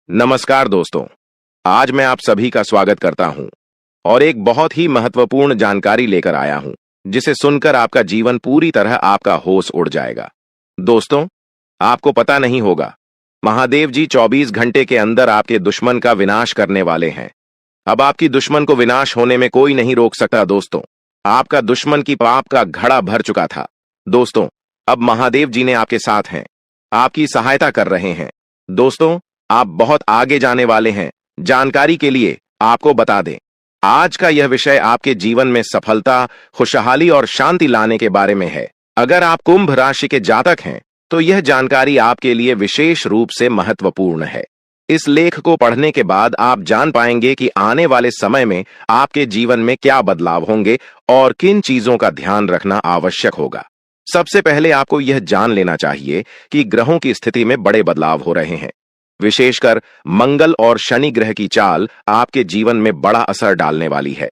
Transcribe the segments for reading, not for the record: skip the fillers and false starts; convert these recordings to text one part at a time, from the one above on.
नमस्कार दोस्तों। आज मैं आप सभी का स्वागत करता हूं और एक बहुत ही महत्वपूर्ण जानकारी लेकर आया हूं जिसे सुनकर आपका जीवन पूरी तरह आपका होश उड़ जाएगा। दोस्तों, आपको पता नहीं होगा, महादेव जी 24 घंटे के अंदर आपके दुश्मन का विनाश करने वाले हैं। अब आपकी दुश्मन को विनाश होने में कोई नहीं रोक सकता। दोस्तों, आपका दुश्मन की पाप का घड़ा भर चुका था। दोस्तों, अब महादेव जी ने आपके साथ हैं, आपकी सहायता कर रहे हैं। दोस्तों, आप बहुत आगे जाने वाले हैं। जानकारी के लिए आपको बता दें, आज का यह विषय आपके जीवन में सफलता, खुशहाली और शांति लाने के बारे में है। अगर आप कुंभ राशि के जातक हैं, तो यह जानकारी आपके लिए विशेष रूप से महत्वपूर्ण है। इस लेख को पढ़ने के बाद आप जान पाएंगे कि आने वाले समय में आपके जीवन में क्या बदलाव होंगे और किन चीजों का ध्यान रखना आवश्यक होगा। सबसे पहले आपको यह जान लेना चाहिए कि ग्रहों की स्थिति में बड़े बदलाव हो रहे हैं। विशेषकर मंगल और शनि ग्रह की चाल आपके जीवन में बड़ा असर डालने वाली है।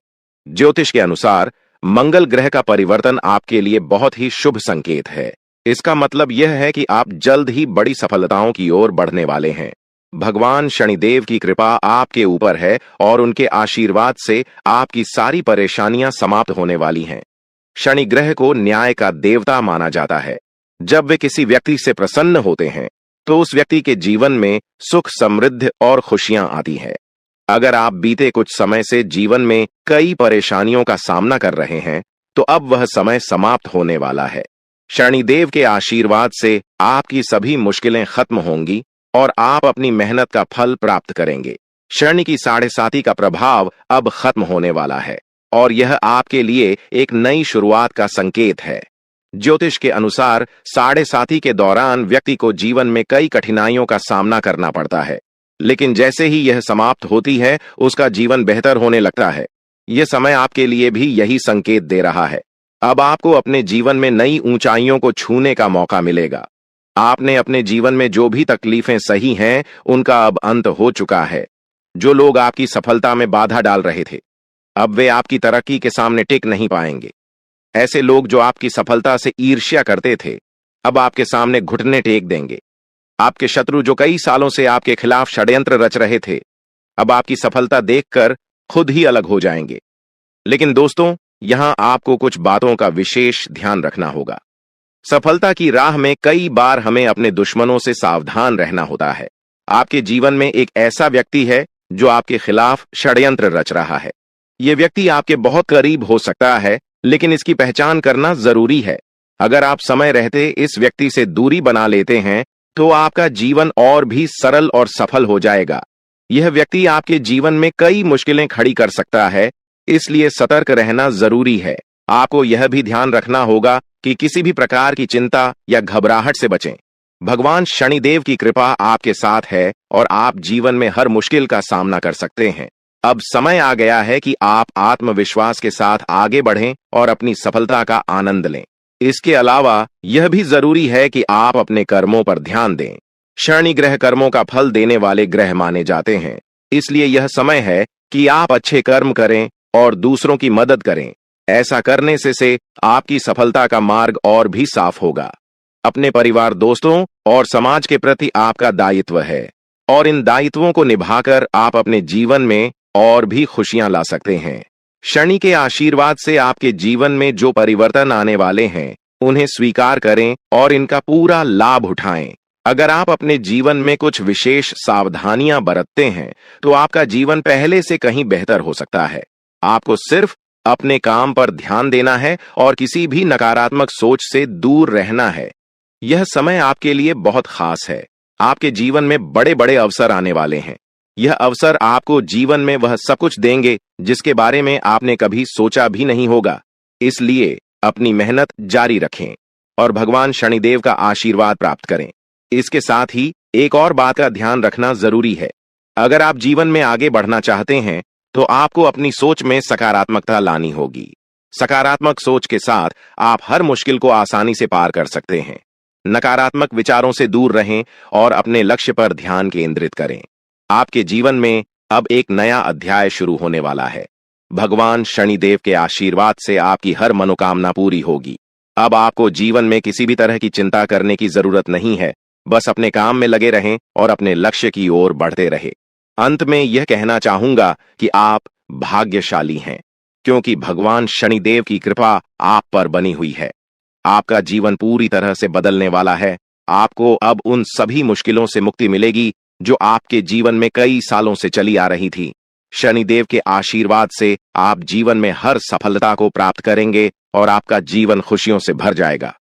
ज्योतिष के अनुसार मंगल ग्रह का परिवर्तन आपके लिए बहुत ही शुभ संकेत है। इसका मतलब यह है कि आप जल्द ही बड़ी सफलताओं की ओर बढ़ने वाले हैं। भगवान शनिदेव की कृपा आपके ऊपर है और उनके आशीर्वाद से आपकी सारी परेशानियां समाप्त होने वाली हैं। शनि ग्रह को न्याय का देवता माना जाता है। जब वे किसी व्यक्ति से प्रसन्न होते हैं तो उस व्यक्ति के जीवन में सुख, समृद्धि और खुशियां आती है। अगर आप बीते कुछ समय से जीवन में कई परेशानियों का सामना कर रहे हैं, तो अब वह समय समाप्त होने वाला है। शनिदेव के आशीर्वाद से आपकी सभी मुश्किलें खत्म होंगी और आप अपनी मेहनत का फल प्राप्त करेंगे। शनि की 7.5 का प्रभाव अब खत्म होने वाला है और यह आपके लिए एक नई शुरुआत का संकेत है। ज्योतिष के अनुसार 7.5 के दौरान व्यक्ति को जीवन में कई कठिनाइयों का सामना करना पड़ता है, लेकिन जैसे ही यह समाप्त होती है, उसका जीवन बेहतर होने लगता है। यह समय आपके लिए भी यही संकेत दे रहा है। अब आपको अपने जीवन में नई ऊंचाइयों को छूने का मौका मिलेगा। आपने अपने जीवन में जो भी तकलीफें सही हैं, उनका अब अंत हो चुका है। जो लोग आपकी सफलता में बाधा डाल रहे थे, अब वे आपकी तरक्की के सामने टिक नहीं पाएंगे। ऐसे लोग जो आपकी सफलता से ईर्ष्या करते थे, अब आपके सामने घुटने टेक देंगे। आपके शत्रु जो कई सालों से आपके खिलाफ षड्यंत्र रच रहे थे, अब आपकी सफलता देखकर खुद ही अलग हो जाएंगे। लेकिन दोस्तों, यहां आपको कुछ बातों का विशेष ध्यान रखना होगा। सफलता की राह में कई बार हमें अपने दुश्मनों से सावधान रहना होता है। आपके जीवन में एक ऐसा व्यक्ति है जो आपके खिलाफ षड्यंत्र रच रहा है। यह व्यक्ति आपके बहुत करीब हो सकता है, लेकिन इसकी पहचान करना जरूरी है। अगर आप समय रहते इस व्यक्ति से दूरी बना लेते हैं, तो आपका जीवन और भी सरल और सफल हो जाएगा। यह व्यक्ति आपके जीवन में कई मुश्किलें खड़ी कर सकता है, इसलिए सतर्क रहना जरूरी है। आपको यह भी ध्यान रखना होगा कि किसी भी प्रकार की चिंता या घबराहट से बचें। भगवान शनिदेव की कृपा आपके साथ है और आप जीवन में हर मुश्किल का सामना कर सकते हैं। अब समय आ गया है कि आप आत्मविश्वास के साथ आगे बढ़ें और अपनी सफलता का आनंद लें। इसके अलावा यह भी जरूरी है कि आप अपने कर्मों पर ध्यान दें। शनि ग्रह कर्मों का फल देने वाले ग्रह माने जाते हैं, इसलिए यह समय है कि आप अच्छे कर्म करें और दूसरों की मदद करें। ऐसा करने से आपकी सफलता का मार्ग और भी साफ होगा। अपने परिवार, दोस्तों और समाज के प्रति आपका दायित्व है और इन दायित्वों को निभाकर आप अपने जीवन में और भी खुशियां ला सकते हैं। शनि के आशीर्वाद से आपके जीवन में जो परिवर्तन आने वाले हैं, उन्हें स्वीकार करें और इनका पूरा लाभ उठाएं। अगर आप अपने जीवन में कुछ विशेष सावधानियां बरतते हैं, तो आपका जीवन पहले से कहीं बेहतर हो सकता है। आपको सिर्फ अपने काम पर ध्यान देना है और किसी भी नकारात्मक सोच से दूर रहना है। यह समय आपके लिए बहुत खास है। आपके जीवन में बड़े बड़े अवसर आने वाले हैं। यह अवसर आपको जीवन में वह सब कुछ देंगे जिसके बारे में आपने कभी सोचा भी नहीं होगा। इसलिए अपनी मेहनत जारी रखें और भगवान शनिदेव का आशीर्वाद प्राप्त करें। इसके साथ ही एक और बात का ध्यान रखना जरूरी है। अगर आप जीवन में आगे बढ़ना चाहते हैं, तो आपको अपनी सोच में सकारात्मकता लानी होगी। सकारात्मक सोच के साथ आप हर मुश्किल को आसानी से पार कर सकते हैं। नकारात्मक विचारों से दूर रहें और अपने लक्ष्य पर ध्यान केंद्रित करें। आपके जीवन में अब एक नया अध्याय शुरू होने वाला है। भगवान शनिदेव के आशीर्वाद से आपकी हर मनोकामना पूरी होगी। अब आपको जीवन में किसी भी तरह की चिंता करने की जरूरत नहीं है। बस अपने काम में लगे रहें और अपने लक्ष्य की ओर बढ़ते रहे। अंत में यह कहना चाहूंगा कि आप भाग्यशाली हैं, क्योंकि भगवान शनिदेव की कृपा आप पर बनी हुई है। आपका जीवन पूरी तरह से बदलने वाला है। आपको अब उन सभी मुश्किलों से मुक्ति मिलेगी जो आपके जीवन में कई सालों से चली आ रही थी। शनिदेव के आशीर्वाद से आप जीवन में हर सफलता को प्राप्त करेंगे और आपका जीवन खुशियों से भर जाएगा।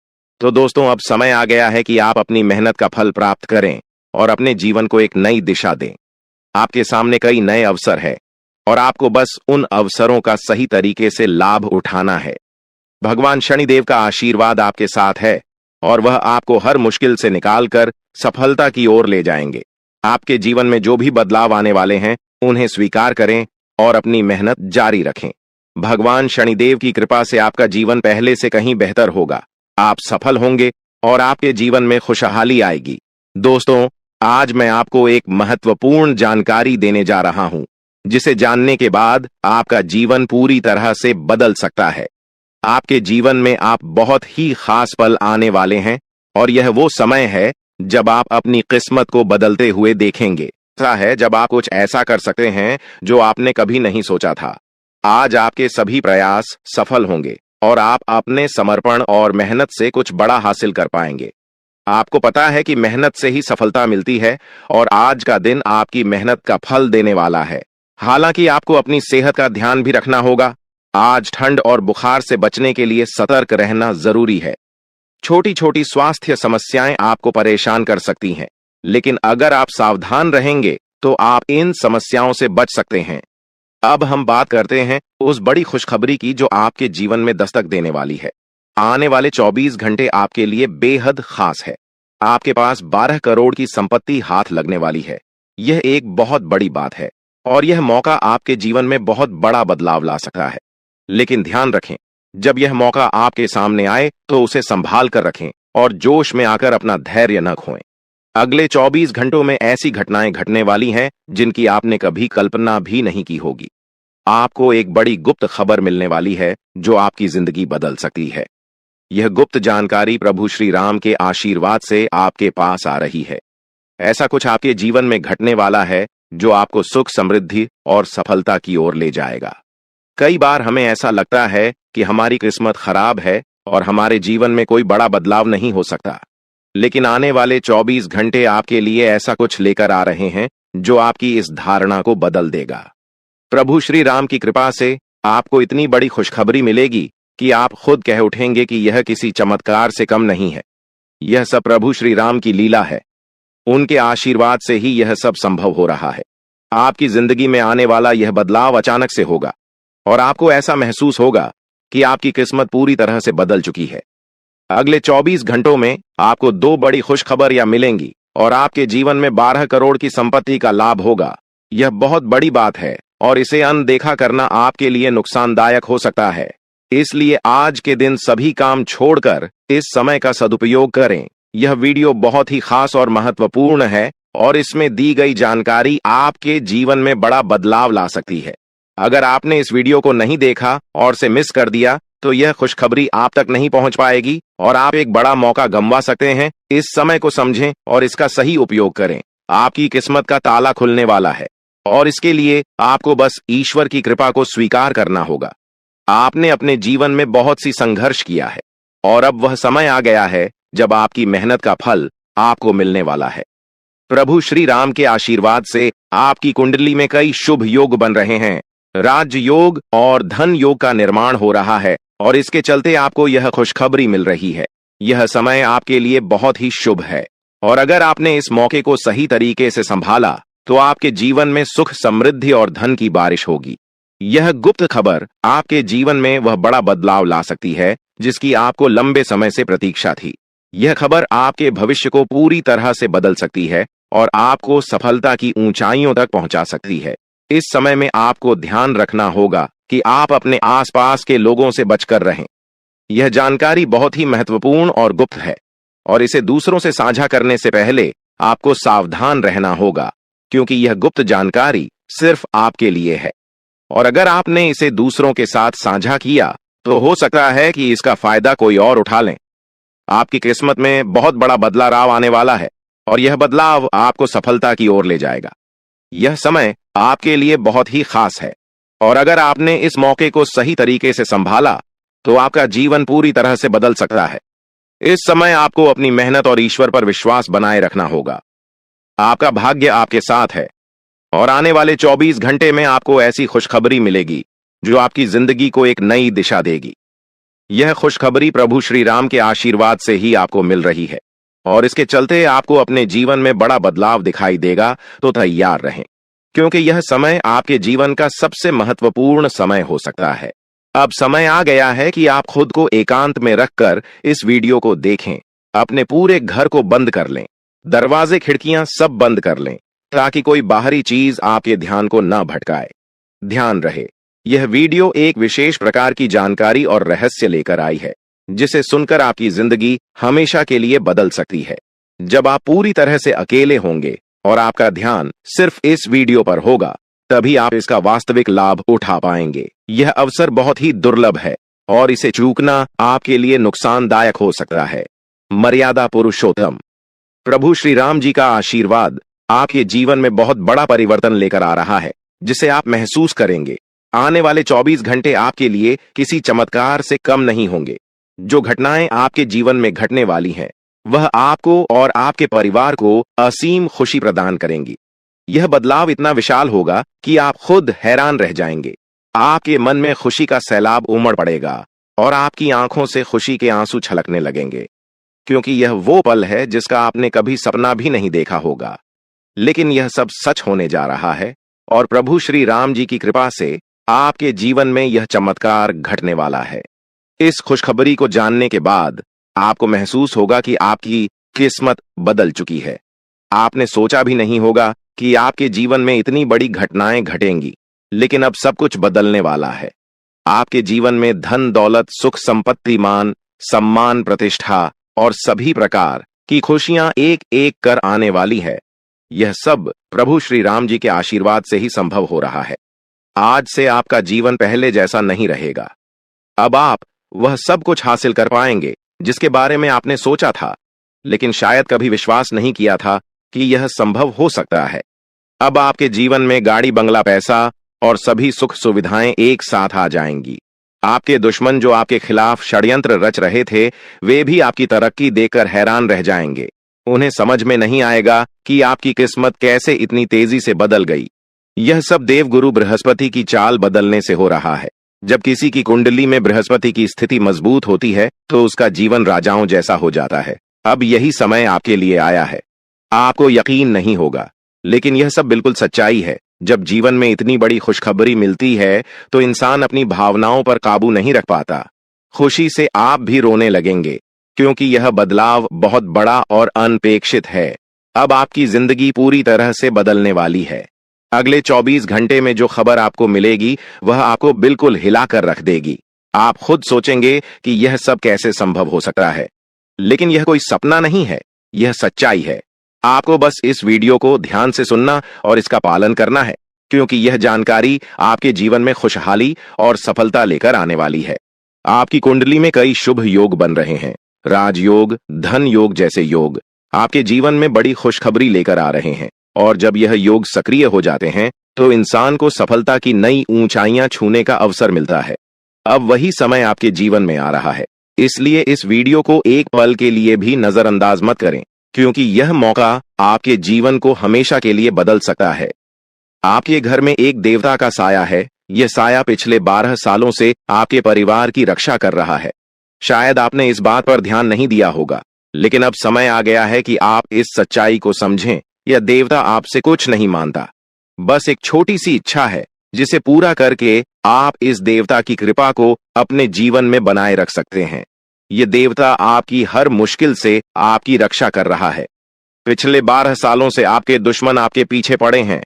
तो दोस्तों, अब समय आ गया है कि आप अपनी मेहनत का फल प्राप्त करें और अपने जीवन को एक नई दिशा दें। आपके सामने कई नए अवसर है और आपको बस उन अवसरों का सही तरीके से लाभ उठाना है। भगवान शनिदेव का आशीर्वाद आपके साथ है और वह आपको हर मुश्किल से निकालकर सफलता की ओर ले जाएंगे। आपके जीवन में जो भी बदलाव आने वाले हैं, उन्हें स्वीकार करें और अपनी मेहनत जारी रखें। भगवान शनिदेव की कृपा से आपका जीवन पहले से कहीं बेहतर होगा। आप सफल होंगे और आपके जीवन में खुशहाली आएगी। दोस्तों, आज मैं आपको एक महत्वपूर्ण जानकारी देने जा रहा हूं, जिसे जानने के बाद आपका जीवन पूरी तरह से बदल सकता है। आपके जीवन में आप बहुत ही खास पल आने वाले हैं और यह वो समय है जब आप अपनी किस्मत को बदलते हुए देखेंगे। ऐसा है जब आप कुछ ऐसा कर सकते हैं जो आपने कभी नहीं सोचा था। आज आपके सभी प्रयास सफल होंगे और आप अपने समर्पण और मेहनत से कुछ बड़ा हासिल कर पाएंगे। आपको पता है कि मेहनत से ही सफलता मिलती है और आज का दिन आपकी मेहनत का फल देने वाला है। हालांकि आपको अपनी सेहत का ध्यान भी रखना होगा। आज ठंड और बुखार से बचने के लिए सतर्क रहना जरूरी है। छोटी छोटी स्वास्थ्य समस्याएं आपको परेशान कर सकती हैं, लेकिन अगर आप सावधान रहेंगे तो आप इन समस्याओं से बच सकते हैं। अब हम बात करते हैं उस बड़ी खुशखबरी की जो आपके जीवन में दस्तक देने वाली है। आने वाले 24 घंटे आपके लिए बेहद खास है। आपके पास 12 करोड़ की संपत्ति हाथ लगने वाली है। यह एक बहुत बड़ी बात है और यह मौका आपके जीवन में बहुत बड़ा बदलाव ला सकता है। लेकिन ध्यान रखें, जब यह मौका आपके सामने आए तो उसे संभाल कर रखें और जोश में आकर अपना धैर्य न खोएं। अगले 24 घंटों में ऐसी घटनाएं घटने वाली हैं जिनकी आपने कभी कल्पना भी नहीं की होगी। आपको एक बड़ी गुप्त खबर मिलने वाली है जो आपकी जिंदगी बदल सकती है। यह गुप्त जानकारी प्रभु श्री राम के आशीर्वाद से आपके पास आ रही है। ऐसा कुछ आपके जीवन में घटने वाला है जो आपको सुख, समृद्धि और सफलता की ओर ले जाएगा। कई बार हमें ऐसा लगता है कि हमारी किस्मत खराब है और हमारे जीवन में कोई बड़ा बदलाव नहीं हो सकता, लेकिन आने वाले 24 घंटे आपके लिए ऐसा कुछ लेकर आ रहे हैं जो आपकी इस धारणा को बदल देगा। प्रभु श्री राम की कृपा से आपको इतनी बड़ी खुशखबरी मिलेगी कि आप खुद कह उठेंगे कि यह किसी चमत्कार से कम नहीं है। यह सब प्रभु श्री राम की लीला है। उनके आशीर्वाद से ही यह सब संभव हो रहा है। आपकी जिंदगी में आने वाला यह बदलाव अचानक से होगा और आपको ऐसा महसूस होगा कि आपकी किस्मत पूरी तरह से बदल चुकी है। अगले 24 घंटों में आपको 2 बड़ी खुशखबरियां मिलेंगी और आपके जीवन में 12 करोड़ की संपत्ति का लाभ होगा। यह बहुत बड़ी बात है और इसे अनदेखा करना आपके लिए नुकसानदायक हो सकता है। इसलिए आज के दिन सभी काम छोड़कर इस समय का सदुपयोग करें। यह वीडियो बहुत ही खास और महत्वपूर्ण है और इसमें दी गई जानकारी आपके जीवन में बड़ा बदलाव ला सकती है। अगर आपने इस वीडियो को नहीं देखा और से मिस कर दिया तो यह खुशखबरी आप तक नहीं पहुंच पाएगी और आप एक बड़ा मौका गंवा सकते हैं। इस समय को समझें और इसका सही उपयोग करें। आपकी किस्मत का ताला खुलने वाला है और इसके लिए आपको बस ईश्वर की कृपा को स्वीकार करना होगा। आपने अपने जीवन में बहुत सी संघर्ष किया है और अब वह समय आ गया है जब आपकी मेहनत का फल आपको मिलने वाला है। प्रभु श्री राम के आशीर्वाद से आपकी कुंडली में कई शुभ योग बन रहे हैं। राज्य योग और धन योग का निर्माण हो रहा है और इसके चलते आपको यह खुशखबरी मिल रही है। यह समय आपके लिए बहुत ही शुभ है और अगर आपने इस मौके को सही तरीके से संभाला तो आपके जीवन में सुख, समृद्धि और धन की बारिश होगी। यह गुप्त खबर आपके जीवन में वह बड़ा बदलाव ला सकती है जिसकी आपको लंबे समय से प्रतीक्षा थी। यह खबर आपके भविष्य को पूरी तरह से बदल सकती है और आपको सफलता की ऊंचाइयों तक पहुंचा सकती है। इस समय में आपको ध्यान रखना होगा कि आप अपने आसपास के लोगों से बचकर रहें। यह जानकारी बहुत ही महत्वपूर्ण और गुप्त है और इसे दूसरों से साझा करने से पहले आपको सावधान रहना होगा, क्योंकि यह गुप्त जानकारी सिर्फ आपके लिए है और अगर आपने इसे दूसरों के साथ साझा किया तो हो सकता है कि इसका फायदा कोई और उठा लें। आपकी किस्मत में बहुत बड़ा बदलाव आने वाला है और यह बदलाव आपको सफलता की ओर ले जाएगा। यह समय आपके लिए बहुत ही खास है और अगर आपने इस मौके को सही तरीके से संभाला तो आपका जीवन पूरी तरह से बदल सकता है। इस समय आपको अपनी मेहनत और ईश्वर पर विश्वास बनाए रखना होगा। आपका भाग्य आपके साथ है और आने वाले 24 घंटे में आपको ऐसी खुशखबरी मिलेगी जो आपकी जिंदगी को एक नई दिशा देगी। यह खुशखबरी प्रभु श्री राम के आशीर्वाद से ही आपको मिल रही है और इसके चलते आपको अपने जीवन में बड़ा बदलाव दिखाई देगा, तो तैयार रहें क्योंकि यह समय आपके जीवन का सबसे महत्वपूर्ण समय हो सकता है। अब समय आ गया है कि आप खुद को एकांत में रखकर इस वीडियो को देखें। अपने पूरे घर को बंद कर लें, दरवाजे खिड़कियां सब बंद कर लें ताकि कोई बाहरी चीज आपके ध्यान को न भटकाए। ध्यान रहे, यह वीडियो एक विशेष प्रकार की जानकारी और रहस्य लेकर आई है जिसे सुनकर आपकी जिंदगी हमेशा के लिए बदल सकती है। जब आप पूरी तरह से अकेले होंगे और आपका ध्यान सिर्फ इस वीडियो पर होगा, तभी आप इसका वास्तविक लाभ उठा पाएंगे। यह अवसर बहुत ही दुर्लभ है और इसे चूकना आपके लिए नुकसानदायक हो सकता है। मर्यादा पुरुषोत्तम प्रभु श्री राम जी का आशीर्वाद आपके जीवन में बहुत बड़ा परिवर्तन लेकर आ रहा है जिसे आप महसूस करेंगे। आने वाले 24 घंटे आपके लिए किसी चमत्कार से कम नहीं होंगे। जो घटनाएं आपके जीवन में घटने वाली हैं, वह आपको और आपके परिवार को असीम खुशी प्रदान करेंगी। यह बदलाव इतना विशाल होगा कि आप खुद हैरान रह जाएंगे। आपके मन में खुशी का सैलाब उमड़ पड़ेगा और आपकी आंखों से खुशी के आंसू छलकने लगेंगे क्योंकि यह वो पल है जिसका आपने कभी सपना भी नहीं देखा होगा। लेकिन यह सब सच होने जा रहा है और प्रभु श्री राम जी की कृपा से आपके जीवन में यह चमत्कार घटने वाला है। इस खुशखबरी को जानने के बाद आपको महसूस होगा कि आपकी किस्मत बदल चुकी है। आपने सोचा भी नहीं होगा कि आपके जीवन में इतनी बड़ी घटनाएं घटेंगी, लेकिन अब सब कुछ बदलने वाला है। आपके जीवन में धन दौलत, सुख संपत्ति, मान सम्मान, प्रतिष्ठा और सभी प्रकार की खुशियां एक एक कर आने वाली है। यह सब प्रभु श्री राम जी के आशीर्वाद से ही संभव हो रहा है। आज से आपका जीवन पहले जैसा नहीं रहेगा। अब आप वह सब कुछ हासिल कर पाएंगे जिसके बारे में आपने सोचा था, लेकिन शायद कभी विश्वास नहीं किया था कि यह संभव हो सकता है। अब आपके जीवन में गाड़ी, बंगला, पैसा और सभी सुख सुविधाएं एक साथ आ जाएंगी। आपके दुश्मन जो आपके खिलाफ षड्यंत्र रच रहे थे, वे भी आपकी तरक्की देखकर हैरान रह जाएंगे। उन्हें समझ में नहीं आएगा कि आपकी किस्मत कैसे इतनी तेजी से बदल गई। यह सब देवगुरु बृहस्पति की चाल बदलने से हो रहा है। जब किसी की कुंडली में बृहस्पति की स्थिति मजबूत होती है तो उसका जीवन राजाओं जैसा हो जाता है। अब यही समय आपके लिए आया है। आपको यकीन नहीं होगा, लेकिन यह सब बिल्कुल सच्चाई है। जब जीवन में इतनी बड़ी खुशखबरी मिलती है तो इंसान अपनी भावनाओं पर काबू नहीं रख पाता। खुशी से आप भी रोने लगेंगे क्योंकि यह बदलाव बहुत बड़ा और अनपेक्षित है। अब आपकी जिंदगी पूरी तरह से बदलने वाली है। अगले 24 घंटे में जो खबर आपको मिलेगी वह आपको बिल्कुल हिलाकर रख देगी। आप खुद सोचेंगे कि यह सब कैसे संभव हो सकता है, लेकिन यह कोई सपना नहीं है, यह सच्चाई है। आपको बस इस वीडियो को ध्यान से सुनना और इसका पालन करना है क्योंकि यह जानकारी आपके जीवन में खुशहाली और सफलता लेकर आने वाली है। आपकी कुंडली में कई शुभ योग बन रहे हैं। राजयोग, धन योग जैसे योग आपके जीवन में बड़ी खुशखबरी लेकर आ रहे हैं और जब यह योग सक्रिय हो जाते हैं तो इंसान को सफलता की नई ऊंचाइयां छूने का अवसर मिलता है। अब वही समय आपके जीवन में आ रहा है, इसलिए इस वीडियो को एक पल के लिए भी नजरअंदाज मत करें क्योंकि यह मौका आपके जीवन को हमेशा के लिए बदल सकता है। आपके घर में एक देवता का साया है। यह साया पिछले 12 सालों से आपके परिवार की रक्षा कर रहा है। शायद आपने इस बात पर ध्यान नहीं दिया होगा, लेकिन अब समय आ गया है कि आप इस सच्चाई को समझें। यह देवता आपसे कुछ नहीं मांगता, बस एक छोटी सी इच्छा है जिसे पूरा करके आप इस देवता की कृपा को अपने जीवन में बनाए रख सकते हैं। यह देवता आपकी हर मुश्किल से आपकी रक्षा कर रहा है। पिछले 12 सालों से आपके दुश्मन आपके पीछे पड़े हैं,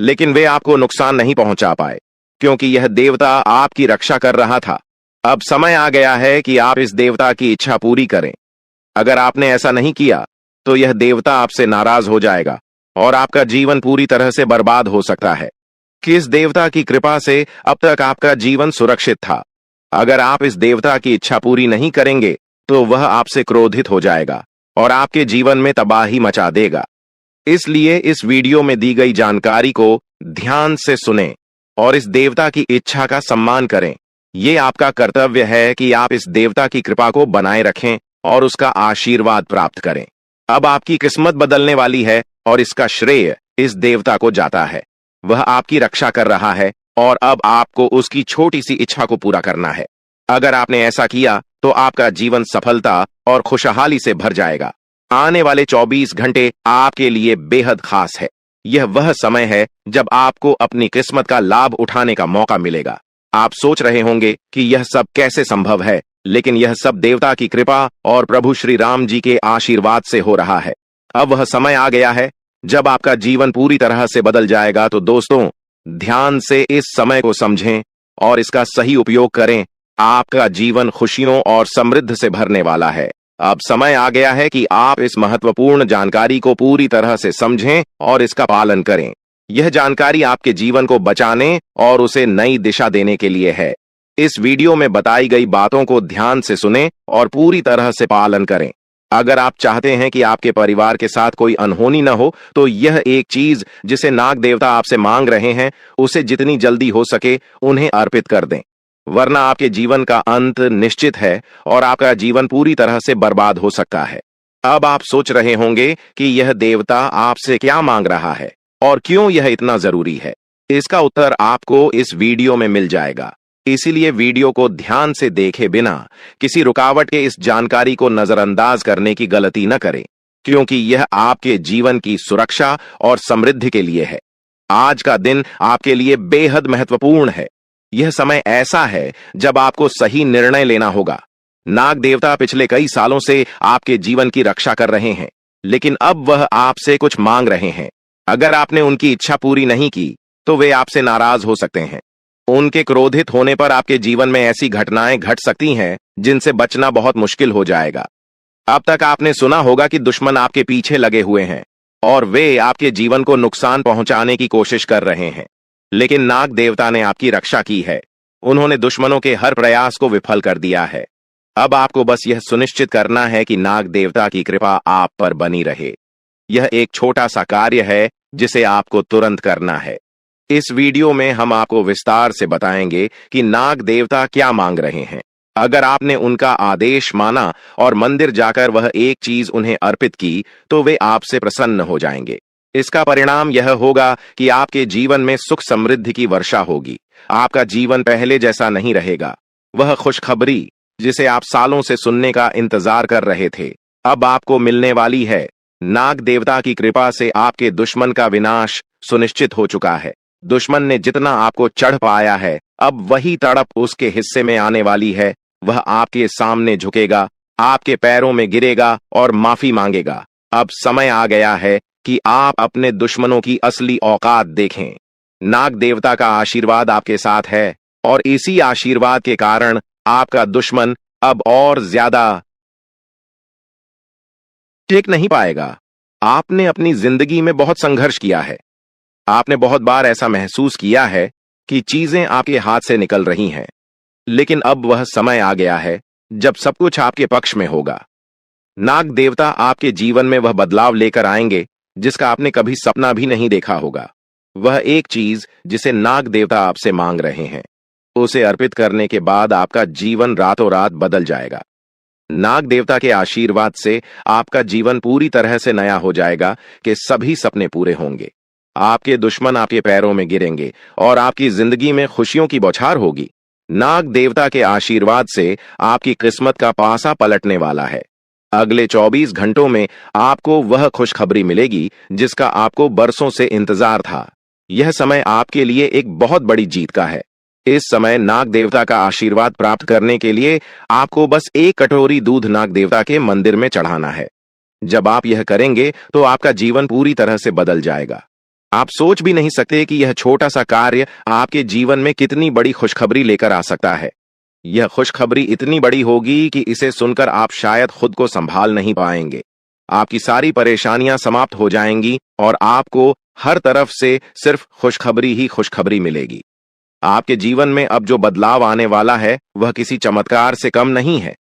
लेकिन वे आपको नुकसान नहीं पहुंचा पाए क्योंकि यह देवता आपकी रक्षा कर रहा था। अब समय आ गया है कि आप इस देवता की इच्छा पूरी करें। अगर आपने ऐसा नहीं किया तो यह देवता आपसे नाराज हो जाएगा और आपका जीवन पूरी तरह से बर्बाद हो सकता है। किस देवता की कृपा से अब तक आपका जीवन सुरक्षित था। अगर आप इस देवता की इच्छा पूरी नहीं करेंगे तो वह आपसे क्रोधित हो जाएगा और आपके जीवन में तबाही मचा देगा। इसलिए इस वीडियो में दी गई जानकारी को ध्यान से सुनें और इस देवता की इच्छा का सम्मान करें। ये आपका कर्तव्य है कि आप इस देवता की कृपा को बनाए रखें और उसका आशीर्वाद प्राप्त करें। अब आपकी किस्मत बदलने वाली है और इसका श्रेय इस देवता को जाता है। वह आपकी रक्षा कर रहा है और अब आपको उसकी छोटी सी इच्छा को पूरा करना है। अगर आपने ऐसा किया तो आपका जीवन सफलता और खुशहाली से भर जाएगा। आने वाले 24 घंटे आपके लिए बेहद खास है। यह वह समय है जब आपको अपनी किस्मत का लाभ उठाने का मौका मिलेगा। आप सोच रहे होंगे कि यह सब कैसे संभव है, लेकिन यह सब देवता की कृपा और प्रभु श्री राम जी के आशीर्वाद से हो रहा है। अब वह समय आ गया है जब आपका जीवन पूरी तरह से बदल जाएगा। तो दोस्तों, ध्यान से इस समय को समझें और इसका सही उपयोग करें। आपका जीवन खुशियों और समृद्धि से भरने वाला है। अब समय आ गया है कि आप इस महत्वपूर्ण जानकारी को पूरी तरह से समझें और इसका पालन करें। यह जानकारी आपके जीवन को बचाने और उसे नई दिशा देने के लिए है। इस वीडियो में बताई गई बातों को ध्यान से सुनें और पूरी तरह से पालन करें। अगर आप चाहते हैं कि आपके परिवार के साथ कोई अनहोनी न हो, तो यह एक चीज जिसे नाग देवता आपसे मांग रहे हैं, उसे जितनी जल्दी हो सके उन्हें अर्पित कर दें, वरना आपके जीवन का अंत निश्चित है और आपका जीवन पूरी तरह से बर्बाद हो सकता है। अब आप सोच रहे होंगे कि यह देवता आपसे क्या मांग रहा है और क्यों यह इतना जरूरी है। इसका उत्तर आपको इस वीडियो में मिल जाएगा। इसीलिए वीडियो को ध्यान से देखे बिना किसी रुकावट के इस जानकारी को नजरअंदाज करने की गलती न करें, क्योंकि यह आपके जीवन की सुरक्षा और समृद्धि के लिए है। आज का दिन आपके लिए बेहद महत्वपूर्ण है। यह समय ऐसा है जब आपको सही निर्णय लेना होगा। नाग देवता पिछले कई सालों से आपके जीवन की रक्षा कर रहे हैं, लेकिन अब वह आपसे कुछ मांग रहे हैं। अगर आपने उनकी इच्छा पूरी नहीं की तो वे आपसे नाराज हो सकते हैं। उनके क्रोधित होने पर आपके जीवन में ऐसी घटनाएं घट सकती हैं जिनसे बचना बहुत मुश्किल हो जाएगा। अब तक आपने सुना होगा कि दुश्मन आपके पीछे लगे हुए हैं और वे आपके जीवन को नुकसान पहुंचाने की कोशिश कर रहे हैं, लेकिन नाग देवता ने आपकी रक्षा की है। उन्होंने दुश्मनों के हर प्रयास को विफल कर दिया है। अब आपको बस यह सुनिश्चित करना है कि नाग देवता की कृपा आप पर बनी रहे। यह एक छोटा सा कार्य है जिसे आपको तुरंत करना है। इस वीडियो में हम आपको विस्तार से बताएंगे कि नाग देवता क्या मांग रहे हैं। अगर आपने उनका आदेश माना और मंदिर जाकर वह एक चीज उन्हें अर्पित की, तो वे आपसे प्रसन्न हो जाएंगे। इसका परिणाम यह होगा कि आपके जीवन में सुख समृद्धि की वर्षा होगी। आपका जीवन पहले जैसा नहीं रहेगा। वह खुशखबरी जिसे आप सालों से सुनने का इंतजार कर रहे थे, अब आपको मिलने वाली है। नाग देवता की कृपा से आपके दुश्मन का विनाश सुनिश्चित हो चुका है। दुश्मन ने जितना आपको चढ़ पाया है, अब वही तड़प उसके हिस्से में आने वाली है। वह आपके सामने झुकेगा, आपके पैरों में गिरेगा और माफी मांगेगा। अब समय आ गया है कि आप अपने दुश्मनों की असली औकात देखें। नाग देवता का आशीर्वाद आपके साथ है और इसी आशीर्वाद के कारण आपका दुश्मन अब और ज्यादा टिक नहीं पाएगा। आपने अपनी जिंदगी में बहुत संघर्ष किया है। आपने बहुत बार ऐसा महसूस किया है कि चीजें आपके हाथ से निकल रही हैं, लेकिन अब वह समय आ गया है जब सब कुछ आपके पक्ष में होगा। नाग देवता आपके जीवन में वह बदलाव लेकर आएंगे जिसका आपने कभी सपना भी नहीं देखा होगा। वह एक चीज जिसे नाग देवता आपसे मांग रहे हैं, उसे अर्पित करने के बाद आपका जीवन रातों रात बदल जाएगा। नाग देवता के आशीर्वाद से आपका जीवन पूरी तरह से नया हो जाएगा कि सभी सपने पूरे होंगे। आपके दुश्मन आपके पैरों में गिरेंगे और आपकी जिंदगी में खुशियों की बौछार होगी। नाग देवता के आशीर्वाद से आपकी किस्मत का पासा पलटने वाला है। अगले 24 घंटों में आपको वह खुशखबरी मिलेगी जिसका आपको बरसों से इंतजार था। यह समय आपके लिए एक बहुत बड़ी जीत का है। इस समय नाग देवता का आशीर्वाद प्राप्त करने के लिए आपको बस एक कटोरी दूध नाग देवता के मंदिर में चढ़ाना है। जब आप यह करेंगे तो आपका जीवन पूरी तरह से बदल जाएगा। आप सोच भी नहीं सकते कि यह छोटा सा कार्य आपके जीवन में कितनी बड़ी खुशखबरी लेकर आ सकता है। यह खुशखबरी इतनी बड़ी होगी कि इसे सुनकर आप शायद खुद को संभाल नहीं पाएंगे। आपकी सारी परेशानियां समाप्त हो जाएंगी और आपको हर तरफ से सिर्फ खुशखबरी ही खुशखबरी मिलेगी। आपके जीवन में अब जो बदलाव आने वाला है वह किसी चमत्कार से कम नहीं है।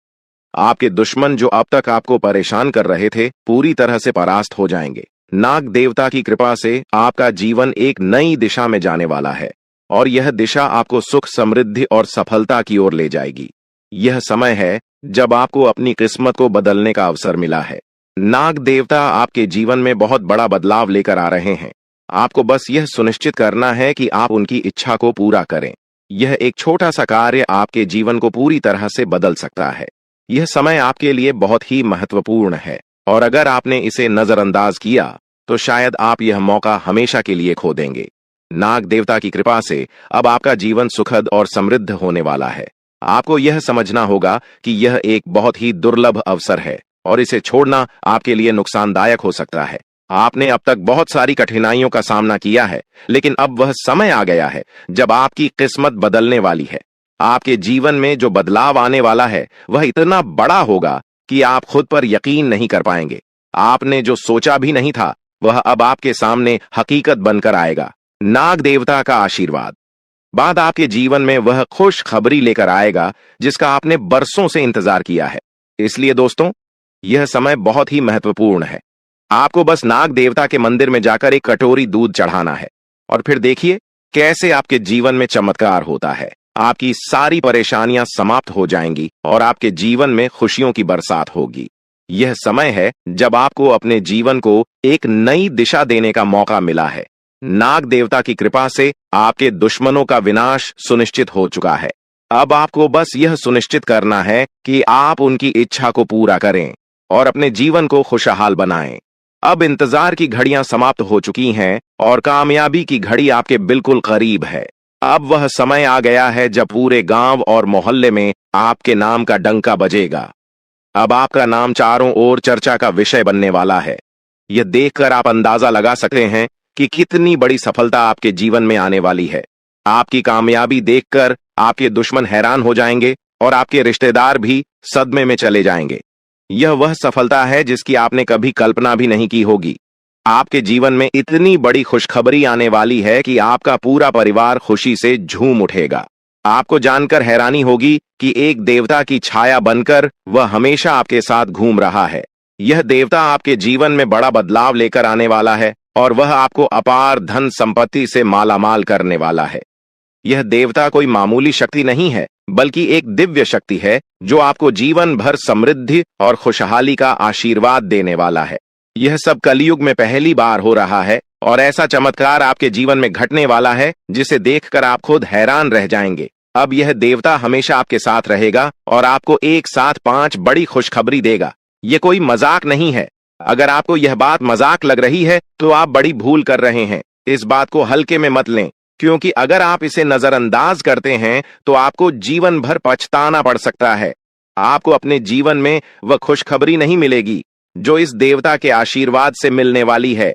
आपके दुश्मन जो अब तक आपको परेशान कर रहे थे पूरी तरह से परास्त हो जाएंगे। नाग देवता की कृपा से आपका जीवन एक नई दिशा में जाने वाला है और यह दिशा आपको सुख, समृद्धि और सफलता की ओर ले जाएगी। यह समय है जब आपको अपनी किस्मत को बदलने का अवसर मिला है। नाग देवता आपके जीवन में बहुत बड़ा बदलाव लेकर आ रहे हैं। आपको बस यह सुनिश्चित करना है कि आप उनकी इच्छा को पूरा करें। यह एक छोटा सा कार्य आपके जीवन को पूरी तरह से बदल सकता है। यह समय आपके लिए बहुत ही महत्वपूर्ण है और अगर आपने इसे नजरअंदाज किया तो शायद आप यह मौका हमेशा के लिए खो देंगे। नाग देवता की कृपा से अब आपका जीवन सुखद और समृद्ध होने वाला है। आपको यह समझना होगा कि यह एक बहुत ही दुर्लभ अवसर है और इसे छोड़ना आपके लिए नुकसानदायक हो सकता है। आपने अब तक बहुत सारी कठिनाइयों का सामना किया है, लेकिन अब वह समय आ गया है जब आपकी किस्मत बदलने वाली है। आपके जीवन में जो बदलाव आने वाला है वह इतना बड़ा होगा कि आप खुद पर यकीन नहीं कर पाएंगे। आपने जो सोचा भी नहीं था वह अब आपके सामने हकीकत बनकर आएगा। नाग देवता का आशीर्वाद बाद आपके जीवन में वह खुश खबरी लेकर आएगा जिसका आपने बरसों से इंतजार किया है। इसलिए दोस्तों, यह समय बहुत ही महत्वपूर्ण है। आपको बस नाग देवता के मंदिर में जाकर एक कटोरी दूध चढ़ाना है और फिर देखिए कैसे आपके जीवन में चमत्कार होता है। आपकी सारी परेशानियां समाप्त हो जाएंगी और आपके जीवन में खुशियों की बरसात होगी। यह समय है जब आपको अपने जीवन को एक नई दिशा देने का मौका मिला है। नाग देवता की कृपा से आपके दुश्मनों का विनाश सुनिश्चित हो चुका है। अब आपको बस यह सुनिश्चित करना है कि आप उनकी इच्छा को पूरा करें और अपने जीवन को खुशहाल बनाएं। अब इंतजार की घड़ियां समाप्त हो चुकी हैं और कामयाबी की घड़ी आपके बिल्कुल करीब है। अब वह समय आ गया है जब पूरे गांव और मोहल्ले में आपके नाम का डंका बजेगा। अब आपका नाम चारों ओर चर्चा का विषय बनने वाला है। यह देखकर आप अंदाजा लगा सकते हैं कि कितनी बड़ी सफलता आपके जीवन में आने वाली है। आपकी कामयाबी देखकर आपके दुश्मन हैरान हो जाएंगे और आपके रिश्तेदार भी सदमे में चले जाएंगे। यह वह सफलता है जिसकी आपने कभी कल्पना भी नहीं की होगी। आपके जीवन में इतनी बड़ी खुशखबरी आने वाली है कि आपका पूरा परिवार खुशी से झूम उठेगा। आपको जानकर हैरानी होगी कि एक देवता की छाया बनकर वह हमेशा आपके साथ घूम रहा है। यह देवता आपके जीवन में बड़ा बदलाव लेकर आने वाला है और वह आपको अपार धन संपत्ति से मालामाल करने वाला है। यह देवता कोई मामूली शक्ति नहीं है, बल्कि एक दिव्य शक्ति है जो आपको जीवन भर समृद्धि और खुशहाली का आशीर्वाद देने वाला है। यह सब कलयुग में पहली बार हो रहा है और ऐसा चमत्कार आपके जीवन में घटने वाला है जिसे देखकर आप खुद हैरान रह जाएंगे। अब यह देवता हमेशा आपके साथ रहेगा और आपको एक साथ 5 बड़ी खुशखबरी देगा। ये कोई मजाक नहीं है। अगर आपको यह बात मजाक लग रही है तो आप बड़ी भूल कर रहे हैं। इस बात को हल्के में मत लें, क्योंकि अगर आप इसे नजरअंदाज करते हैं तो आपको जीवन भर पछताना पड़ सकता है। आपको अपने जीवन में वह खुशखबरी नहीं मिलेगी जो इस देवता के आशीर्वाद से मिलने वाली है।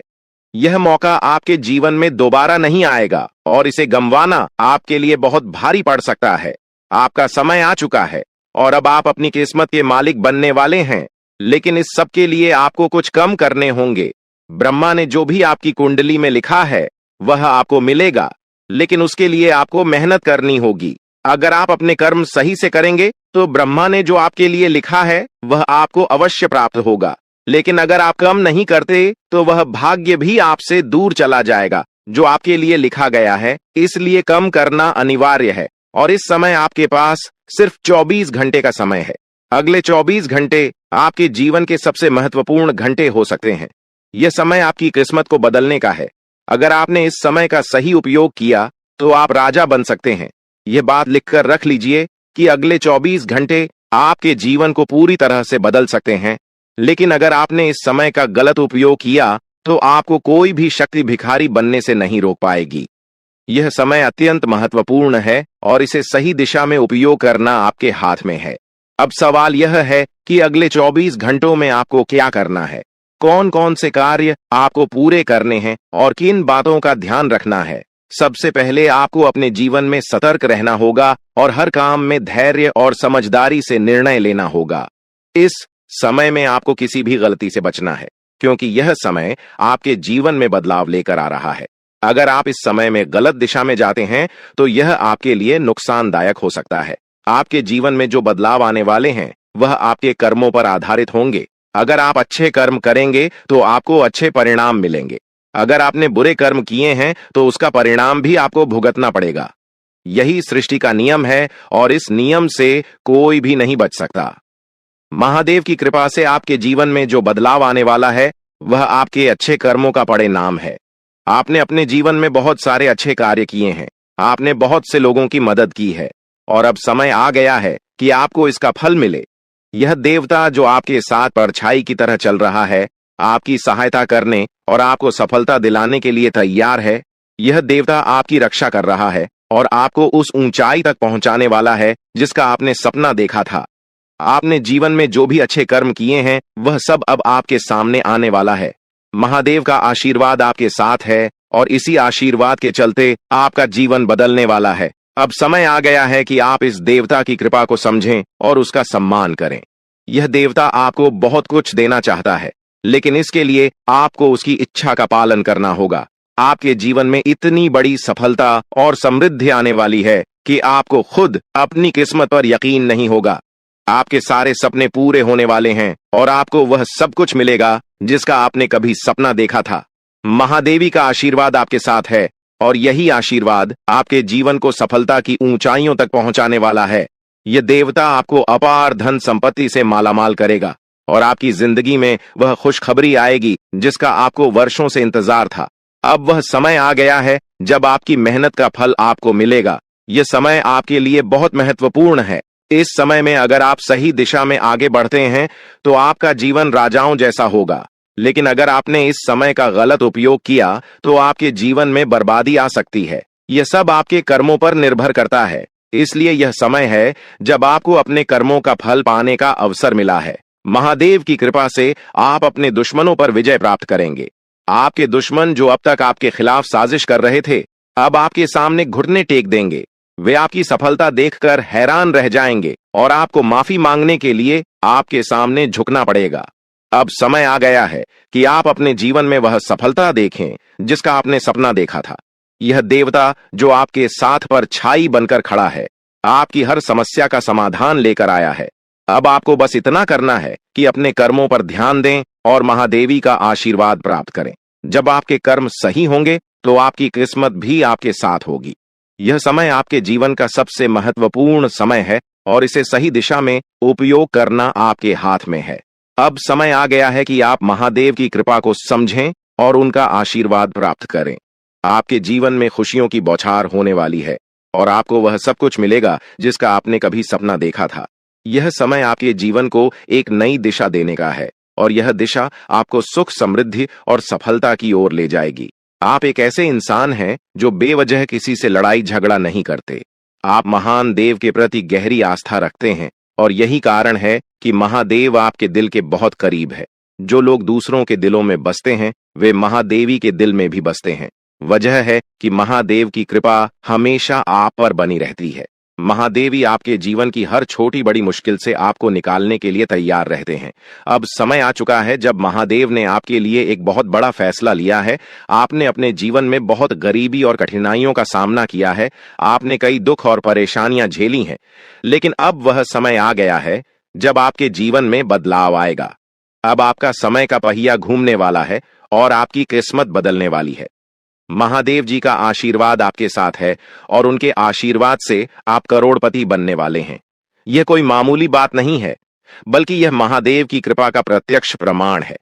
यह मौका आपके जीवन में दोबारा नहीं आएगा और इसे गंवाना आपके लिए बहुत भारी पड़ सकता है। आपका समय आ चुका है और अब आप अपनी किस्मत के मालिक बनने वाले हैं, लेकिन इस सब के लिए आपको कुछ कम करने होंगे। ब्रह्मा ने जो भी आपकी कुंडली में लिखा है वह आपको मिलेगा, लेकिन उसके लिए आपको मेहनत करनी होगी। अगर आप अपने कर्म सही से करेंगे तो ब्रह्मा ने जो आपके लिए लिखा है वह आपको अवश्य प्राप्त होगा, लेकिन अगर आप कर्म नहीं करते तो वह भाग्य भी आपसे दूर चला जाएगा जो आपके लिए लिखा गया है। इसलिए कर्म करना अनिवार्य है और इस समय आपके पास सिर्फ 24 घंटे का समय है। अगले 24 घंटे आपके जीवन के सबसे महत्वपूर्ण घंटे हो सकते हैं। यह समय आपकी किस्मत को बदलने का है। अगर आपने इस समय का सही उपयोग किया तो आप राजा बन सकते हैं। यह बात लिखकर रख लीजिए कि अगले 24 घंटे आपके जीवन को पूरी तरह से बदल सकते हैं, लेकिन अगर आपने इस समय का गलत उपयोग किया तो आपको कोई भी शक्ति भिखारी बनने से नहीं रोक पाएगी। यह समय अत्यंत महत्वपूर्ण है और इसे सही दिशा में उपयोग करना आपके हाथ में है। अब सवाल यह है कि अगले 24 घंटों में आपको क्या करना है, कौन कौन से कार्य आपको पूरे करने हैं और किन बातों का ध्यान रखना है। सबसे पहले आपको अपने जीवन में सतर्क रहना होगा और हर काम में धैर्य और समझदारी से निर्णय लेना होगा। इस समय में आपको किसी भी गलती से बचना है, क्योंकि यह समय आपके जीवन में बदलाव लेकर आ रहा है। अगर आप इस समय में गलत दिशा में जाते हैं तो यह आपके लिए नुकसानदायक हो सकता है। आपके जीवन में जो बदलाव आने वाले हैं वह आपके कर्मों पर आधारित होंगे। अगर आप अच्छे कर्म करेंगे तो आपको अच्छे परिणाम मिलेंगे। अगर आपने बुरे कर्म किए हैं तो उसका परिणाम भी आपको भुगतना पड़ेगा। यही सृष्टि का नियम है और इस नियम से कोई भी नहीं बच सकता। महादेव की कृपा से आपके जीवन में जो बदलाव आने वाला है वह आपके अच्छे कर्मों का परिणाम है। आपने अपने जीवन में बहुत सारे अच्छे कार्य किए हैं। आपने बहुत से लोगों की मदद की है और अब समय आ गया है कि आपको इसका फल मिले। यह देवता जो आपके साथ परछाई की तरह चल रहा है, आपकी सहायता करने और आपको सफलता दिलाने के लिए तैयार है। यह देवता आपकी रक्षा कर रहा है और आपको उस ऊंचाई तक पहुंचाने वाला है जिसका आपने सपना देखा था। आपने जीवन में जो भी अच्छे कर्म किए हैं वह सब अब आपके सामने आने वाला है। महादेव का आशीर्वाद आपके साथ है और इसी आशीर्वाद के चलते आपका जीवन बदलने वाला है। अब समय आ गया है कि आप इस देवता की कृपा को समझें और उसका सम्मान करें। यह देवता आपको बहुत कुछ देना चाहता है, लेकिन इसके लिए आपको उसकी इच्छा का पालन करना होगा। आपके जीवन में इतनी बड़ी सफलता और समृद्धि आने वाली है कि आपको खुद अपनी किस्मत पर यकीन नहीं होगा। आपके सारे सपने पूरे होने वाले हैं और आपको वह सब कुछ मिलेगा जिसका आपने कभी सपना देखा था। महादेवी का आशीर्वाद आपके साथ है और यही आशीर्वाद आपके जीवन को सफलता की ऊंचाइयों तक पहुंचाने वाला है। यह देवता आपको अपार धन संपत्ति से मालामाल करेगा और आपकी जिंदगी में वह खुशखबरी आएगी जिसका आपको वर्षों से इंतजार था। अब वह समय आ गया है जब आपकी मेहनत का फल आपको मिलेगा। यह समय आपके लिए बहुत महत्वपूर्ण है। इस समय में अगर आप सही दिशा में आगे बढ़ते हैं तो आपका जीवन राजाओं जैसा होगा, लेकिन अगर आपने इस समय का गलत उपयोग किया तो आपके जीवन में बर्बादी आ सकती है। यह सब आपके कर्मों पर निर्भर करता है, इसलिए यह समय है जब आपको अपने कर्मों का फल पाने का अवसर मिला है। महादेव की कृपा से आप अपने दुश्मनों पर विजय प्राप्त करेंगे। आपके दुश्मन जो अब तक आपके खिलाफ साजिश कर रहे थे, अब आपके सामने घुटने टेक देंगे। वे आपकी सफलता देखकर हैरान रह जाएंगे और आपको माफी मांगने के लिए आपके सामने झुकना पड़ेगा। अब समय आ गया है कि आप अपने जीवन में वह सफलता देखें जिसका आपने सपना देखा था। यह देवता जो आपके साथ पर छाई बनकर खड़ा है, आपकी हर समस्या का समाधान लेकर आया है। अब आपको बस इतना करना है कि अपने कर्मों पर ध्यान दें और महादेवी का आशीर्वाद प्राप्त करें। जब आपके कर्म सही होंगे तो आपकी किस्मत भी आपके साथ होगी। यह समय आपके जीवन का सबसे महत्वपूर्ण समय है और इसे सही दिशा में उपयोग करना आपके हाथ में है। अब समय आ गया है कि आप महादेव की कृपा को समझें और उनका आशीर्वाद प्राप्त करें। आपके जीवन में खुशियों की बौछार होने वाली है और आपको वह सब कुछ मिलेगा जिसका आपने कभी सपना देखा था। यह समय आपके जीवन को एक नई दिशा देने का है और यह दिशा आपको सुख, समृद्धि और सफलता की ओर ले जाएगी। आप एक ऐसे इंसान हैं जो बेवजह किसी से लड़ाई झगड़ा नहीं करते। आप महान देव के प्रति गहरी आस्था रखते हैं और यही कारण है कि महादेव आपके दिल के बहुत करीब है। जो लोग दूसरों के दिलों में बसते हैं वे महादेवी के दिल में भी बसते हैं। वजह है कि महादेव की कृपा हमेशा आप पर बनी रहती है। महादेवी आपके जीवन की हर छोटी बड़ी मुश्किल से आपको निकालने के लिए तैयार रहते हैं। अब समय आ चुका है जब महादेव ने आपके लिए एक बहुत बड़ा फैसला लिया है। आपने अपने जीवन में बहुत गरीबी और कठिनाइयों का सामना किया है। आपने कई दुख और परेशानियां झेली हैं, लेकिन अब वह समय आ गया है जब आपके जीवन में बदलाव आएगा। अब आपका समय का पहिया घूमने वाला है और आपकी किस्मत बदलने वाली है। महादेव जी का आशीर्वाद आपके साथ है और उनके आशीर्वाद से आप करोड़पति बनने वाले हैं। यह कोई मामूली बात नहीं है, बल्कि यह महादेव की कृपा का प्रत्यक्ष प्रमाण है।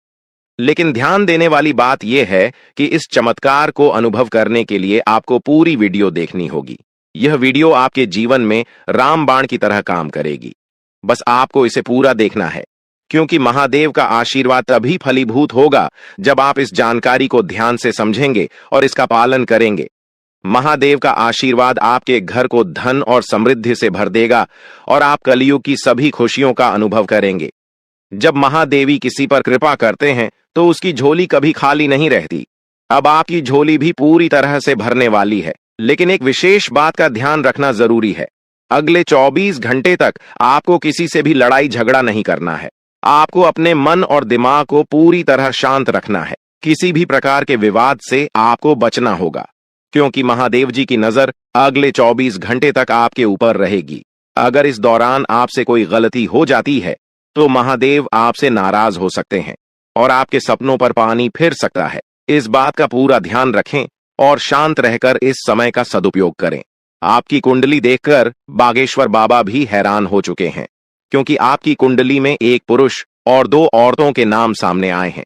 लेकिन ध्यान देने वाली बात यह है कि इस चमत्कार को अनुभव करने के लिए आपको पूरी वीडियो देखनी होगी। यह वीडियो आपके जीवन में रामबाण की तरह काम करेगी। बस आपको इसे पूरा देखना है, क्योंकि महादेव का आशीर्वाद तभी फलीभूत होगा जब आप इस जानकारी को ध्यान से समझेंगे और इसका पालन करेंगे। महादेव का आशीर्वाद आपके घर को धन और समृद्धि से भर देगा और आप कलयुग की सभी खुशियों का अनुभव करेंगे। जब महादेवी किसी पर कृपा करते हैं तो उसकी झोली कभी खाली नहीं रहती। अब आपकी झोली भी पूरी तरह से भरने वाली है, लेकिन एक विशेष बात का ध्यान रखना जरूरी है। अगले 24 घंटे तक आपको किसी से भी लड़ाई झगड़ा नहीं करना है। आपको अपने मन और दिमाग को पूरी तरह शांत रखना है। किसी भी प्रकार के विवाद से आपको बचना होगा, क्योंकि महादेव जी की नजर अगले 24 घंटे तक आपके ऊपर रहेगी। अगर इस दौरान आपसे कोई गलती हो जाती है तो महादेव आपसे नाराज हो सकते हैं और आपके सपनों पर पानी फिर सकता है। इस बात का पूरा ध्यान रखें और शांत रहकर इस समय का सदुपयोग करें। आपकी कुंडली देखकर बागेश्वर बाबा भी हैरान हो चुके हैं, क्योंकि आपकी कुंडली में एक पुरुष और 2 औरतों के नाम सामने आए हैं।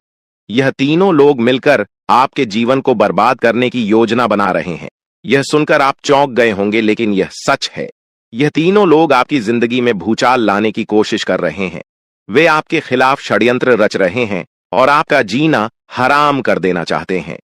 यह तीनों लोग मिलकर आपके जीवन को बर्बाद करने की योजना बना रहे हैं। यह सुनकर आप चौंक गए होंगे, लेकिन यह सच है। यह तीनों लोग आपकी जिंदगी में भूचाल लाने की कोशिश कर रहे हैं। वे आपके खिलाफ षड्यंत्र रच रहे हैं और आपका जीना हराम कर देना चाहते हैं।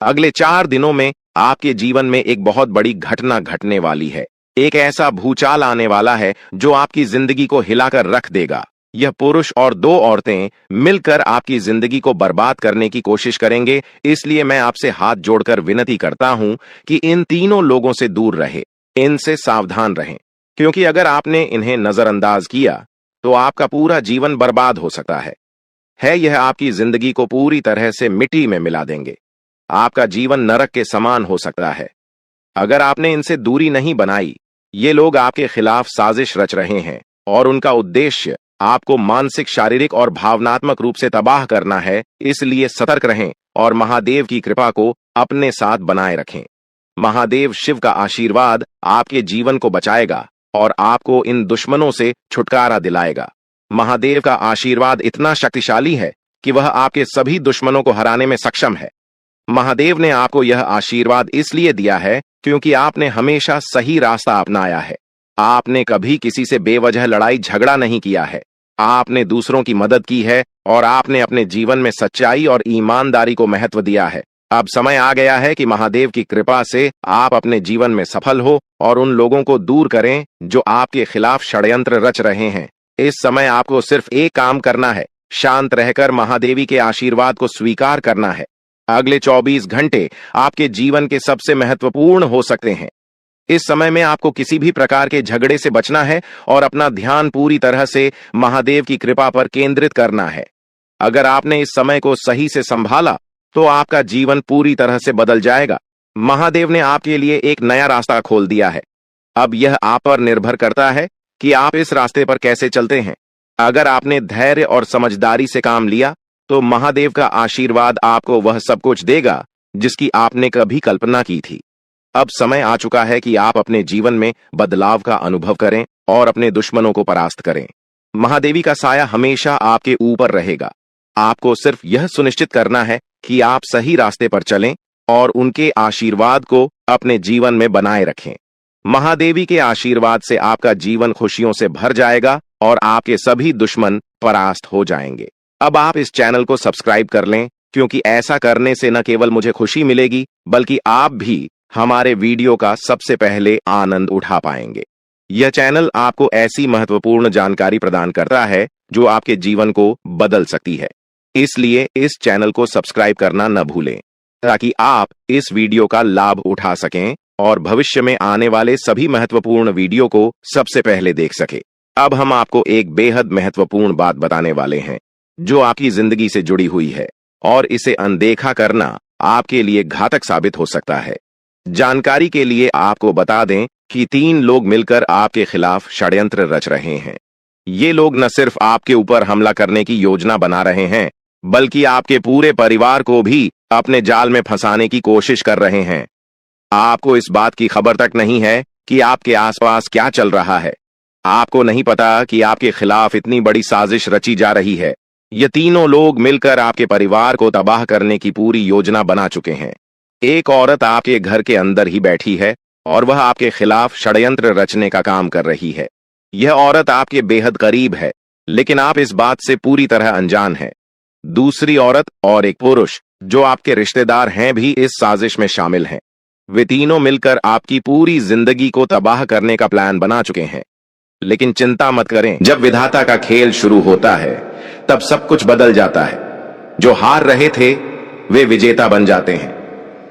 अगले 4 दिनों में आपके जीवन में एक बहुत बड़ी घटना घटने वाली है। एक ऐसा भूचाल आने वाला है जो आपकी जिंदगी को हिलाकर रख देगा। यह पुरुष और 2 औरतें मिलकर आपकी जिंदगी को बर्बाद करने की कोशिश करेंगे, इसलिए मैं आपसे हाथ जोड़कर विनती करता हूं कि इन तीनों लोगों से दूर रहे, इनसे सावधान रहें, क्योंकि अगर आपने इन्हें नजरअंदाज किया तो आपका पूरा जीवन बर्बाद हो सकता है। यह आपकी जिंदगी को पूरी तरह से मिट्टी में मिला देंगे। आपका जीवन नरक के समान हो सकता है। अगर आपने इनसे दूरी नहीं बनाई, ये लोग आपके खिलाफ साजिश रच रहे हैं और उनका उद्देश्य आपको मानसिक, शारीरिक और भावनात्मक रूप से तबाह करना है। इसलिए सतर्क रहें और महादेव की कृपा को अपने साथ बनाए रखें। महादेव शिव का आशीर्वाद आपके जीवन को बचाएगा और आपको इन दुश्मनों से छुटकारा दिलाएगा। महादेव का आशीर्वाद इतना शक्तिशाली है कि वह आपके सभी दुश्मनों को हराने में सक्षम है। महादेव ने आपको यह आशीर्वाद इसलिए दिया है क्योंकि आपने हमेशा सही रास्ता अपनाया है। आपने कभी किसी से बेवजह लड़ाई झगड़ा नहीं किया है। आपने दूसरों की मदद की है और आपने अपने जीवन में सच्चाई और ईमानदारी को महत्व दिया है। अब समय आ गया है कि महादेव की कृपा से आप अपने जीवन में सफल हो और उन लोगों को दूर करें जो आपके खिलाफ षड्यंत्र रच रहे हैं। इस समय आपको सिर्फ एक काम करना है, शांत रहकर महादेवी के आशीर्वाद को स्वीकार करना है। अगले 24 घंटे आपके जीवन के सबसे महत्वपूर्ण हो सकते हैं। इस समय में आपको किसी भी प्रकार के झगड़े से बचना है और अपना ध्यान पूरी तरह से महादेव की कृपा पर केंद्रित करना है। अगर आपने इस समय को सही से संभाला तो आपका जीवन पूरी तरह से बदल जाएगा। महादेव ने आपके लिए एक नया रास्ता खोल दिया है। अब यह आप पर निर्भर करता है कि आप इस रास्ते पर कैसे चलते हैं। अगर आपने धैर्य और समझदारी से काम लिया तो महादेव का आशीर्वाद आपको वह सब कुछ देगा जिसकी आपने कभी कल्पना की थी। अब समय आ चुका है कि आप अपने जीवन में बदलाव का अनुभव करें और अपने दुश्मनों को परास्त करें। महादेवी का साया हमेशा आपके ऊपर रहेगा। आपको सिर्फ यह सुनिश्चित करना है कि आप सही रास्ते पर चलें और उनके आशीर्वाद को अपने जीवन में बनाए रखें। महादेवी के आशीर्वाद से आपका जीवन खुशियों से भर जाएगा और आपके सभी दुश्मन परास्त हो जाएंगे। अब आप इस चैनल को सब्सक्राइब कर लें, क्योंकि ऐसा करने से न केवल मुझे खुशी मिलेगी बल्कि आप भी हमारे वीडियो का सबसे पहले आनंद उठा पाएंगे। यह चैनल आपको ऐसी महत्वपूर्ण जानकारी प्रदान करता है जो आपके जीवन को बदल सकती है। इसलिए इस चैनल को सब्सक्राइब करना न भूलें, ताकि आप इस वीडियो का लाभ उठा सकें और भविष्य में आने वाले सभी महत्वपूर्ण वीडियो को सबसे पहले देख सके। अब हम आपको एक बेहद महत्वपूर्ण बात बताने वाले हैं जो आपकी जिंदगी से जुड़ी हुई है और इसे अनदेखा करना आपके लिए घातक साबित हो सकता है। जानकारी के लिए आपको बता दें कि 3 लोग मिलकर आपके खिलाफ षड्यंत्र रच रहे हैं। ये लोग न सिर्फ आपके ऊपर हमला करने की योजना बना रहे हैं, बल्कि आपके पूरे परिवार को भी अपने जाल में फंसाने की कोशिश कर रहे हैं। आपको इस बात की खबर तक नहीं है कि आपके आसपास क्या चल रहा है। आपको नहीं पता कि आपके खिलाफ इतनी बड़ी साजिश रची जा रही है। ये तीनों लोग मिलकर आपके परिवार को तबाह करने की पूरी योजना बना चुके हैं। एक औरत आपके घर के अंदर ही बैठी है और वह आपके खिलाफ षड्यंत्र रचने का काम कर रही है। यह औरत आपके बेहद करीब है, लेकिन आप इस बात से पूरी तरह अनजान हैं। दूसरी औरत और एक पुरुष जो आपके रिश्तेदार हैं भी इस साजिश में शामिल हैं। वे तीनों मिलकर आपकी पूरी जिंदगी को तबाह करने का प्लान बना चुके हैं। लेकिन चिंता मत करें, जब विधाता का खेल शुरू होता है तब सब कुछ बदल जाता है। जो हार रहे थे वे विजेता बन जाते हैं।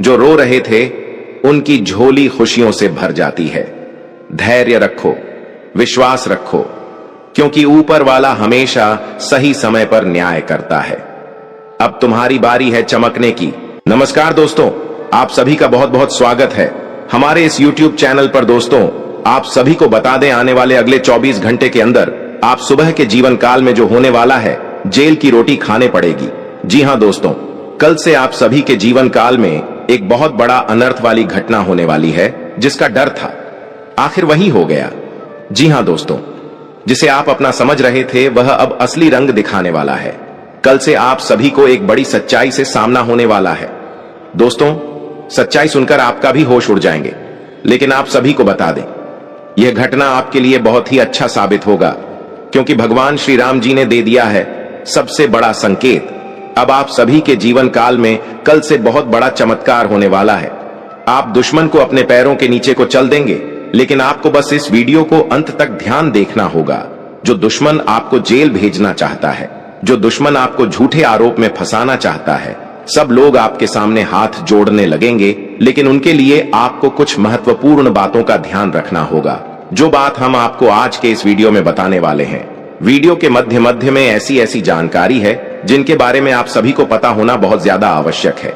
जो रो रहे थे उनकी झोली खुशियों से भर जाती है। धैर्य रखो, विश्वास रखो, क्योंकि ऊपर वाला हमेशा सही समय पर न्याय करता है। अब तुम्हारी बारी है चमकने की। नमस्कार दोस्तों, आप सभी का बहुत बहुत स्वागत है हमारे इस YouTube चैनल पर। दोस्तों, आप सभी को बता दें, आने वाले अगले 24 घंटे के अंदर आप सुबह के जीवन काल में जो होने वाला है, जेल की रोटी खाने पड़ेगी। जी हां दोस्तों, कल से आप सभी के जीवन काल में एक बहुत बड़ा अनर्थ वाली घटना होने वाली है, जिसका डर था आखिर वही हो गया। जी हां दोस्तों, जिसे आप अपना समझ रहे थे वह अब असली रंग दिखाने वाला है। कल से आप सभी को एक बड़ी सच्चाई से सामना होने वाला है। दोस्तों, सच्चाई सुनकर आपका भी होश उड़ जाएंगे, लेकिन आप सभी को बता दें, यह घटना आपके लिए बहुत ही अच्छा साबित होगा, क्योंकि भगवान श्री राम जी ने दे दिया है सबसे बड़ा संकेत। अब आप सभी के जीवन काल में कल से बहुत बड़ा चमत्कार होने वाला है। आप दुश्मन को अपने पैरों के नीचे को चल देंगे, लेकिन आपको बस इस वीडियो को अंत तक ध्यान देखना होगा। जो दुश्मन आपको जेल भेजना चाहता है, जो दुश्मन आपको झूठे आरोप में फंसाना चाहता है, सब लोग आपके सामने हाथ जोड़ने लगेंगे, लेकिन उनके लिए आपको कुछ महत्वपूर्ण बातों का ध्यान रखना होगा, जो बात हम आपको आज के इस वीडियो में बताने वाले हैं। वीडियो के मध्य मध्य में ऐसी जानकारी है जिनके बारे में आप सभी को पता होना बहुत ज्यादा आवश्यक है।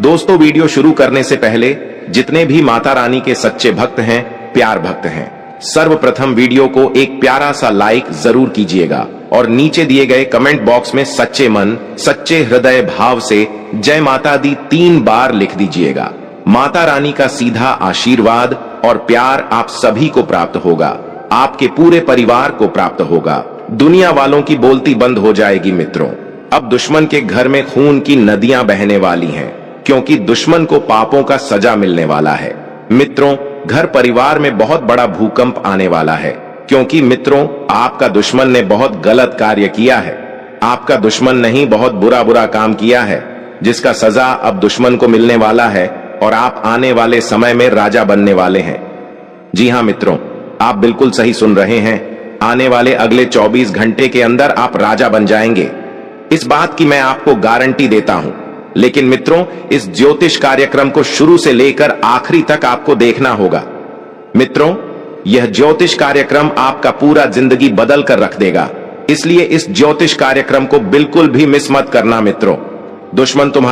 दोस्तों, वीडियो शुरू करने से पहले जितने भी माता रानी के सच्चे भक्त हैं, प्यार भक्त हैं, सर्वप्रथम वीडियो को एक प्यारा सा लाइक जरूर कीजिएगा और नीचे दिए गए कमेंट बॉक्स में सच्चे मन, सच्चे हृदय भाव से जय माता दी 3 बार लिख दीजिएगा। माता रानी का सीधा आशीर्वाद और प्यार आप सभी को प्राप्त होगा, आपके पूरे परिवार को प्राप्त होगा। दुनिया वालों की बोलती बंद हो जाएगी मित्रों। अब दुश्मन के घर में खून की नदियां बहने वाली हैं, क्योंकि दुश्मन को पापों का सजा मिलने वाला है। मित्रों, घर परिवार में बहुत बड़ा भूकंप आने वाला है, क्योंकि मित्रों, आपका दुश्मन ने बहुत गलत कार्य किया है। आपका दुश्मन नहीं, बहुत बुरा काम किया है, जिसका सजा अब दुश्मन को मिलने वाला है और आप आने वाले समय में राजा बनने वाले हैं। जी हां मित्रों, आप बिल्कुल सही सुन रहे हैं। आने वाले अगले 24 घंटे के अंदर आप राजा बन जाएंगे, इस बात की मैं आपको गारंटी देता हूं। लेकिन मित्रों, इस ज्योतिष कार्यक्रम को शुरू से लेकर आखिरी तक आपको देखना होगा। मित्रों, यह ज्योतिष कार्यक्रम आपका पूरा जिंदगी बदल कर रख देगा, इसलिए इस ज्योतिष कार्यक्रम को बिल्कुल भी मिस मत करना मित्रों। दुश्मन तुम्हारे